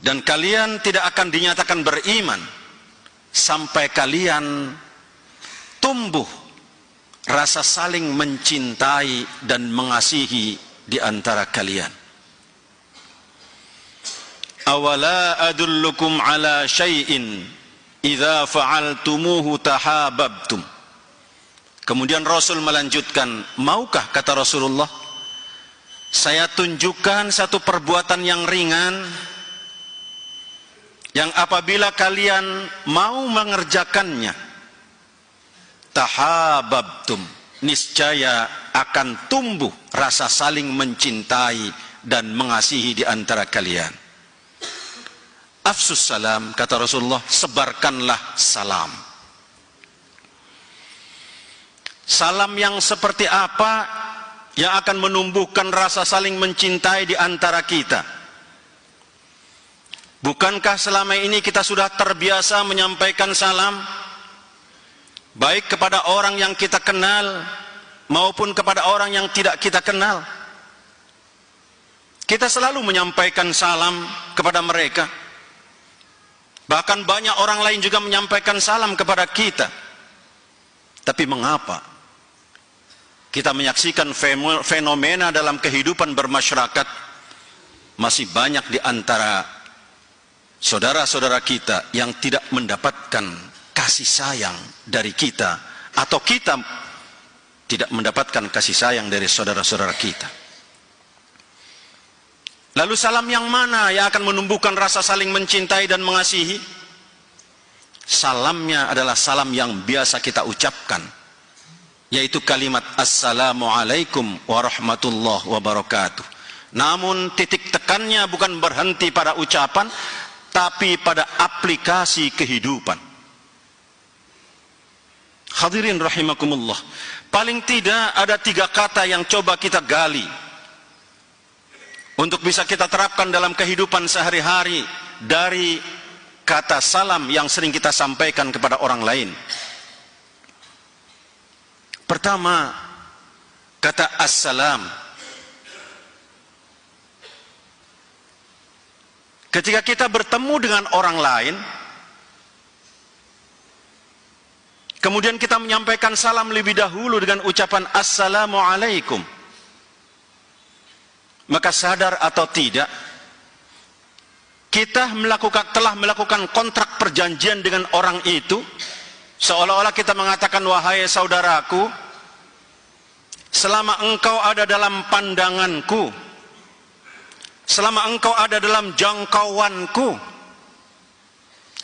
dan kalian tidak akan dinyatakan beriman sampai kalian tumbuh rasa saling mencintai dan mengasihi di antara kalian. Awala adullukum ala syai'in idza fa'altumuhu tahabbtum. Kemudian Rasul melanjutkan, maukah, kata Rasulullah, saya tunjukkan satu perbuatan yang ringan yang apabila kalian mau mengerjakannya, tahabbtum, niscaya akan tumbuh rasa saling mencintai dan mengasihi di antara kalian. Afsus salam, kata Rasulullah, sebarkanlah salam. Salam yang seperti apa yang akan menumbuhkan rasa saling mencintai di antara kita? Bukankah selama ini kita sudah terbiasa menyampaikan salam, baik kepada orang yang kita kenal maupun kepada orang yang tidak kita kenal? Kita selalu menyampaikan salam kepada mereka. Bahkan banyak orang lain juga menyampaikan salam kepada kita. Tapi mengapa kita menyaksikan fenomena dalam kehidupan bermasyarakat, masih banyak di antara saudara-saudara kita yang tidak mendapatkan kasih sayang dari kita, atau kita tidak mendapatkan kasih sayang dari saudara-saudara kita. Lalu salam yang mana yang akan menumbuhkan rasa saling mencintai dan mengasihi? Salamnya adalah salam yang biasa kita ucapkan, yaitu kalimat Assalamualaikum warahmatullahi wabarakatuh. Namun titik tekannya bukan berhenti pada ucapan, tapi pada aplikasi kehidupan. Hadirin rahimakumullah, paling tidak ada 3 kata yang coba kita gali untuk bisa kita terapkan dalam kehidupan sehari-hari dari kata salam yang sering kita sampaikan kepada orang lain. Pertama, kata assalam. Ketika kita bertemu dengan orang lain, kemudian kita menyampaikan salam lebih dahulu dengan ucapan assalamualaikum, maka sadar atau tidak, kita telah melakukan kontrak perjanjian dengan orang itu, seolah-olah kita mengatakan, wahai saudaraku, selama engkau ada dalam pandanganku, selama engkau ada dalam jangkauanku,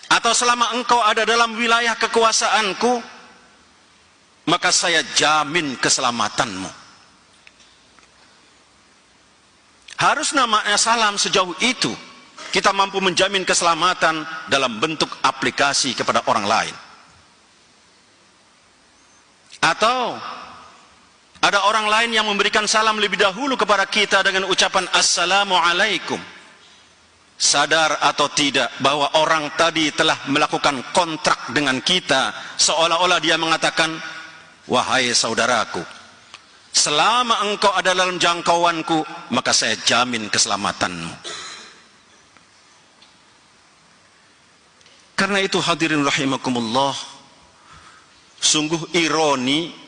atau selama engkau ada dalam wilayah kekuasaanku, maka saya jamin keselamatanmu. Harus namanya salam sejauh itu kita mampu menjamin keselamatan dalam bentuk aplikasi kepada orang lain. Atau ada orang lain yang memberikan salam lebih dahulu kepada kita dengan ucapan assalamualaikum. Sadar atau tidak bahwa orang tadi telah melakukan kontrak dengan kita, seolah-olah dia mengatakan, wahai saudaraku, selama engkau ada dalam jangkauanku, maka saya jamin keselamatanmu. Karena itu hadirin rahimakumullah, sungguh ironi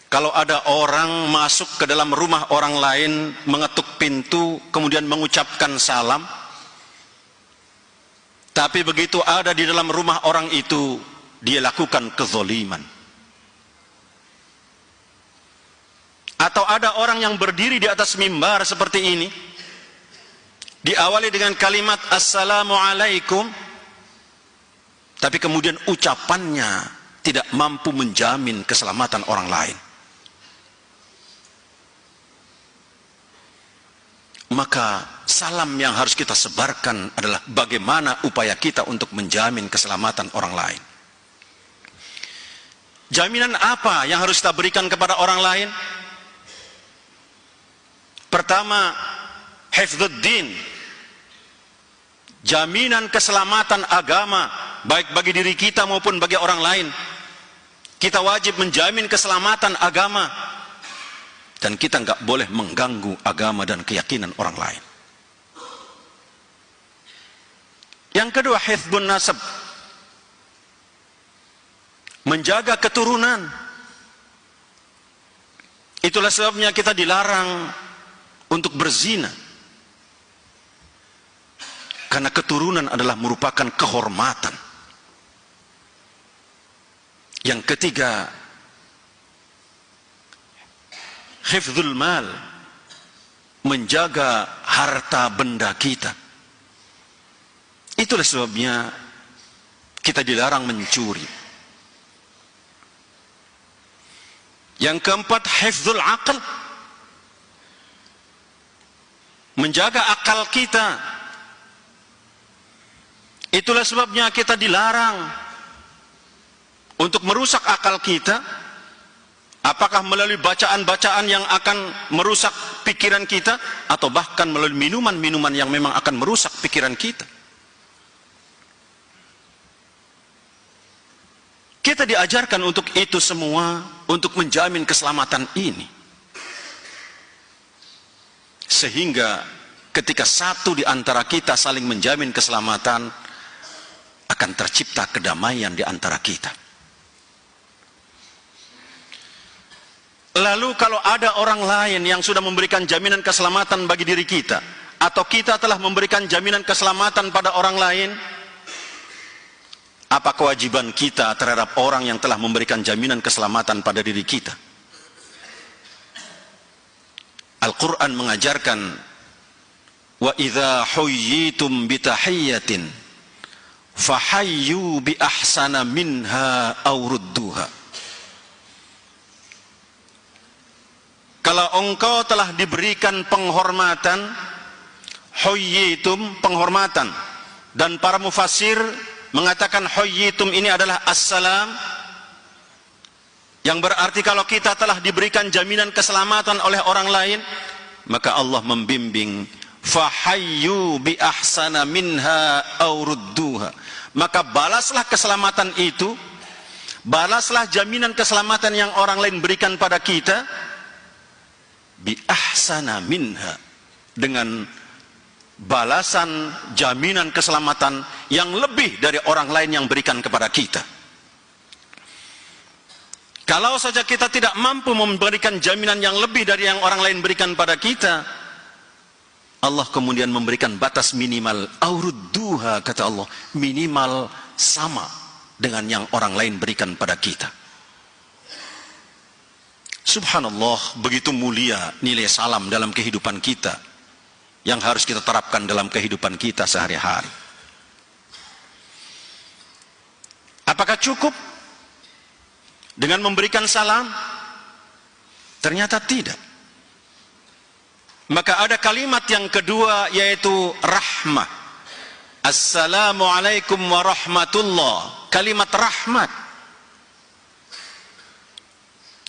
kalau ada orang masuk ke dalam rumah orang lain, mengetuk pintu, kemudian mengucapkan salam, tapi begitu ada di dalam rumah orang itu, dia lakukan kezoliman. Atau ada orang yang berdiri di atas mimbar seperti ini, diawali dengan kalimat assalamualaikum, tapi kemudian ucapannya tidak mampu menjamin keselamatan orang lain. Maka salam yang harus kita sebarkan adalah bagaimana upaya kita untuk menjamin keselamatan orang lain. Jaminan apa yang harus kita berikan kepada orang lain? Pertama, hifdzuddin, jaminan keselamatan agama, baik bagi diri kita maupun bagi orang lain. Kita wajib menjamin keselamatan agama, dan kita nggak boleh mengganggu agama dan keyakinan orang lain. Yang kedua, hifdzun nasab, menjaga keturunan. Itulah sebabnya kita dilarang untuk berzina, karena keturunan adalah merupakan kehormatan. Yang ketiga, hifdzul mal, menjaga harta benda kita. Itulah sebabnya kita dilarang mencuri. Yang keempat, hifdzul aql, menjaga akal kita. Itulah sebabnya kita dilarang untuk merusak akal kita, apakah melalui bacaan-bacaan yang akan merusak pikiran kita, atau bahkan melalui minuman-minuman yang memang akan merusak pikiran kita. Kita diajarkan untuk itu semua, untuk menjamin keselamatan ini. Sehingga ketika satu di antara kita saling menjamin keselamatan, akan tercipta kedamaian di antara kita. Lalu kalau ada orang lain yang sudah memberikan jaminan keselamatan bagi diri kita, atau kita telah memberikan jaminan keselamatan pada orang lain, apa kewajiban kita terhadap orang yang telah memberikan jaminan keselamatan pada diri kita? Al-Quran mengajarkan, wa idza huyyitum bitahiyyatin fahayyu bi ahsana minha aw rudduha. Kalau engkau telah diberikan penghormatan, huyyitum, penghormatan, dan para mufassir mengatakan huyyitum ini adalah assalam, yang berarti kalau kita telah diberikan jaminan keselamatan oleh orang lain, maka Allah membimbing, fahayyu bi ahsana minha aw rudduha, maka balaslah keselamatan itu, balaslah jaminan keselamatan yang orang lain berikan pada kita, bi ahsana minha, dengan balasan jaminan keselamatan yang lebih dari orang lain yang berikan kepada kita. Kalau saja kita tidak mampu memberikan jaminan yang lebih dari yang orang lain berikan pada kita, Allah kemudian memberikan batas minimal, aurudduha, kata Allah, minimal sama dengan yang orang lain berikan pada kita. Subhanallah, begitu mulia nilai salam dalam kehidupan kita, yang harus kita terapkan dalam kehidupan kita sehari-hari. Apakah cukup dengan memberikan salam? Ternyata tidak. Maka ada kalimat yang kedua, yaitu rahmah. Assalamualaikum warahmatullah. Kalimat rahmat.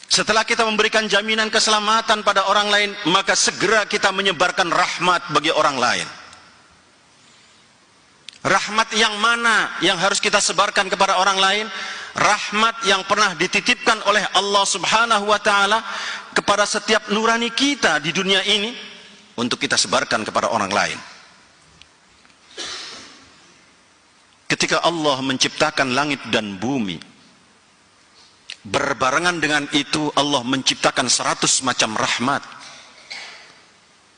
Setelah kita memberikan jaminan keselamatan pada orang lain, maka segera kita menyebarkan rahmat bagi orang lain. Rahmat yang mana yang harus kita sebarkan kepada orang lain? Rahmat yang pernah dititipkan oleh Allah Subhanahu wa ta'ala kepada setiap nurani kita di dunia ini, untuk kita sebarkan kepada orang lain. Ketika Allah menciptakan langit dan bumi, berbarengan dengan itu Allah menciptakan 100 macam rahmat.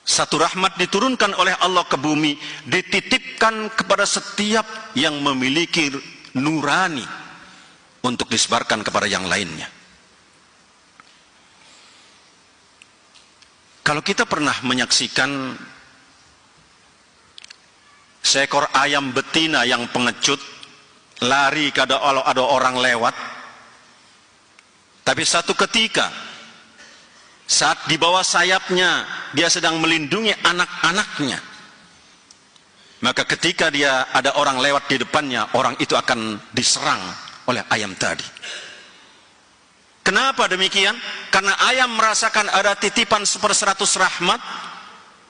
Satu rahmat diturunkan oleh Allah ke bumi, dititipkan kepada setiap yang memiliki nurani untuk disebarkan kepada yang lainnya. Kalau kita pernah menyaksikan seekor ayam betina yang pengecut, lari kada ada orang lewat, tapi satu ketika saat di bawah sayapnya dia sedang melindungi anak-anaknya, maka ketika dia ada orang lewat di depannya, orang itu akan diserang oleh ayam tadi. Kenapa demikian? Karena ayam merasakan ada titipan 100 rahmat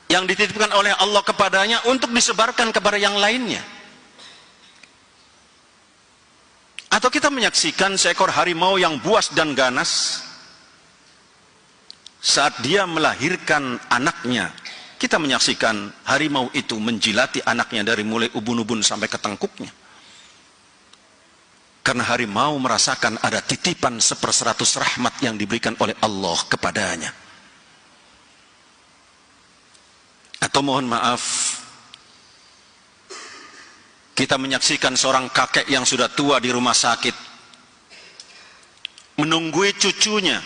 yang dititipkan oleh Allah kepadanya untuk disebarkan kepada yang lainnya. Atau kita menyaksikan seekor harimau yang buas dan ganas, saat dia melahirkan anaknya, kita menyaksikan harimau itu menjilati anaknya dari mulai ubun-ubun sampai ke tengkuknya. Karena harimau merasakan ada titipan 1/100 rahmat yang diberikan oleh Allah kepadanya. Atau mohon maaf, kita menyaksikan seorang kakek yang sudah tua di rumah sakit, menunggui cucunya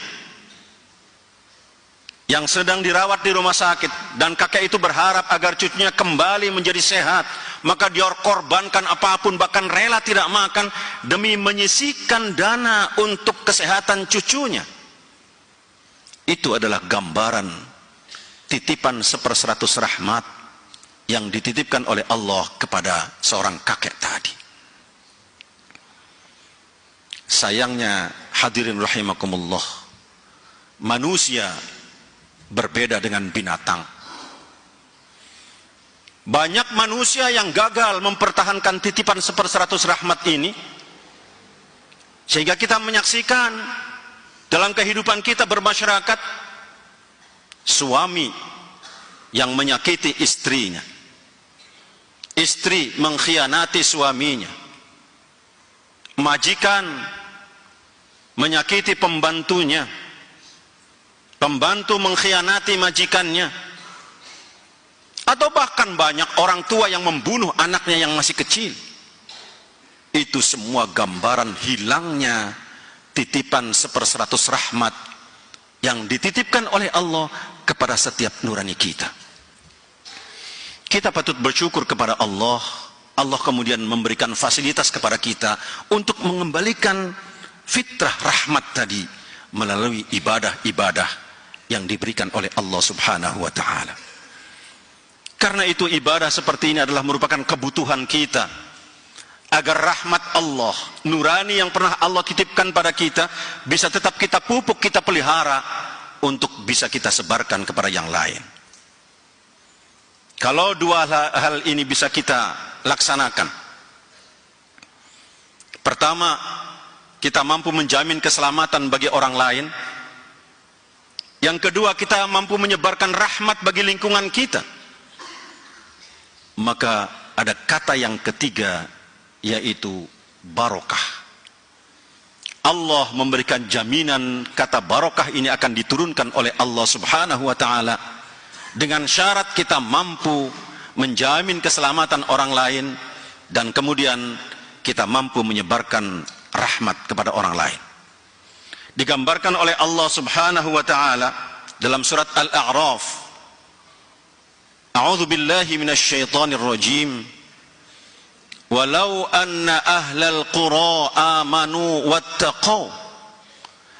yang sedang dirawat di rumah sakit, dan kakek itu berharap agar cucunya kembali menjadi sehat, maka dia korbankan apapun, bahkan rela tidak makan demi menyisihkan dana untuk kesehatan cucunya. Itu adalah gambaran titipan 1/100 rahmat yang dititipkan oleh Allah kepada seorang kakek tadi. Sayangnya hadirin rahimakumullah, manusia berbeda dengan binatang. Banyak manusia yang gagal mempertahankan titipan 1/100 rahmat ini, sehingga kita menyaksikan dalam kehidupan kita bermasyarakat, suami yang menyakiti istrinya, istri mengkhianati suaminya, majikan menyakiti pembantunya, pembantu mengkhianati majikannya, atau bahkan banyak orang tua yang membunuh anaknya yang masih kecil. Itu semua gambaran hilangnya titipan 1/100 rahmat yang dititipkan oleh Allah kepada setiap nurani kita. Kita patut bersyukur kepada Allah. Allah kemudian memberikan fasilitas kepada kita untuk mengembalikan fitrah rahmat tadi melalui ibadah-ibadah yang diberikan oleh Allah Subhanahu wa ta'ala. Karena itu ibadah seperti ini adalah merupakan kebutuhan kita, agar rahmat Allah, nurani yang pernah Allah titipkan pada kita, bisa tetap kita pupuk, kita pelihara, untuk bisa kita sebarkan kepada yang lain. Kalau dua hal ini bisa kita laksanakan, pertama, kita mampu menjamin keselamatan bagi orang lain. Yang kedua, kita mampu menyebarkan rahmat bagi lingkungan kita. Maka ada kata yang ketiga, yaitu barokah. Allah memberikan jaminan kata barokah ini akan diturunkan oleh Allah Subhanahu wa ta'ala, dengan syarat kita mampu menjamin keselamatan orang lain, dan kemudian kita mampu menyebarkan rahmat kepada orang lain. Digambarkan oleh Allah Subhanahu wa ta'ala dalam surat Al-A'raf, A'udzu billahi minasy syaithanir rajim. Walau anna ahlal qura amanu wattaqau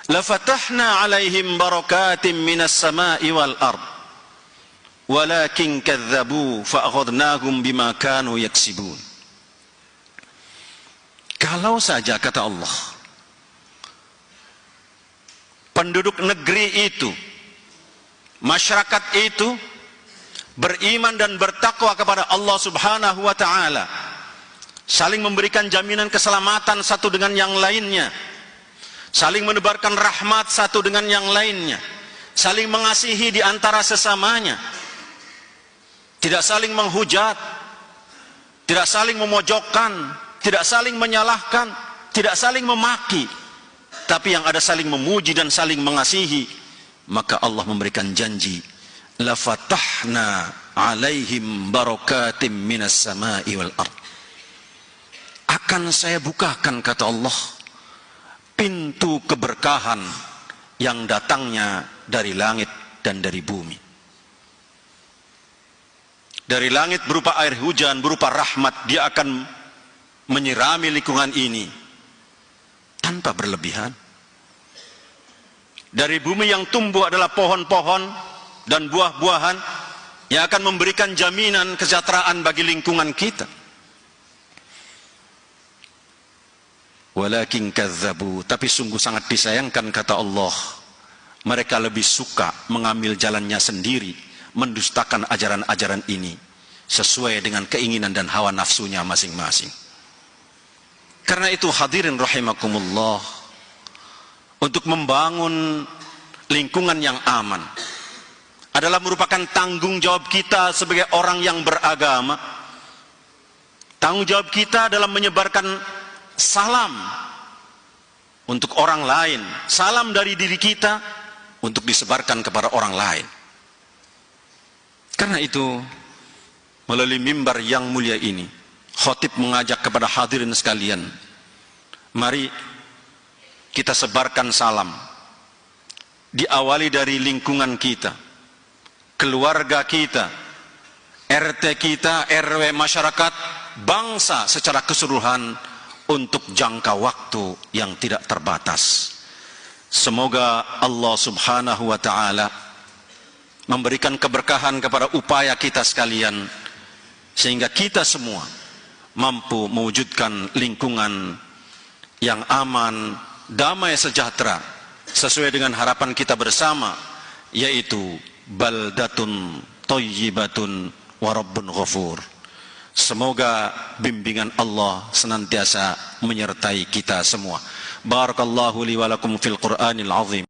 lafatahna 'alaihim barakatin minas sama'i wal ard. Walakin kadzdzabu fa'akhadnahum bima kanu yaksibun. Kalau saja, kata Allah, penduduk negeri itu, masyarakat itu beriman dan bertakwa kepada Allah Subhanahu wa ta'ala, saling memberikan jaminan keselamatan satu dengan yang lainnya, saling menebarkan rahmat satu dengan yang lainnya, saling mengasihi di antara sesamanya, tidak saling menghujat, tidak saling memojokkan, tidak saling menyalahkan, tidak saling memaki, tapi yang ada saling memuji dan saling mengasihi, maka Allah memberikan janji, la fatahna 'alaihim barakatim minas sama'i wal ard. Akan saya bukakan, kata Allah, pintu keberkahan yang datangnya dari langit dan dari bumi. Dari langit berupa air hujan, berupa rahmat, dia akan menyirami lingkungan ini tanpa berlebihan. Dari bumi yang tumbuh adalah pohon-pohon dan buah-buahan yang akan memberikan jaminan kesejahteraan bagi lingkungan kita. Walakin kadzdzabu, tapi sungguh sangat disayangkan, kata Allah, mereka lebih suka mengambil jalannya sendiri, mendustakan ajaran-ajaran ini sesuai dengan keinginan dan hawa nafsunya masing-masing. Karena itu hadirin rahimakumullah, untuk membangun lingkungan yang aman, adalah merupakan tanggung jawab kita sebagai orang yang beragama. Tanggung jawab kita dalam menyebarkan salam untuk orang lain, salam dari diri kita untuk disebarkan kepada orang lain. Karena itu, melalui mimbar yang mulia ini, khatib mengajak kepada hadirin sekalian, mari kita sebarkan salam. Diawali dari lingkungan kita, keluarga kita, RT kita, RW masyarakat, bangsa secara keseluruhan untuk jangka waktu yang tidak terbatas. Semoga Allah Subhanahu wa ta'ala memberikan keberkahan kepada upaya kita sekalian, sehingga kita semua mampu mewujudkan lingkungan yang aman, damai, sejahtera, sesuai dengan harapan kita bersama, yaitu baldatun thayyibatun wa rabbun ghafur. Semoga bimbingan Allah senantiasa menyertai kita semua. Barakallahu li wa lakum fil Qur'anil azim.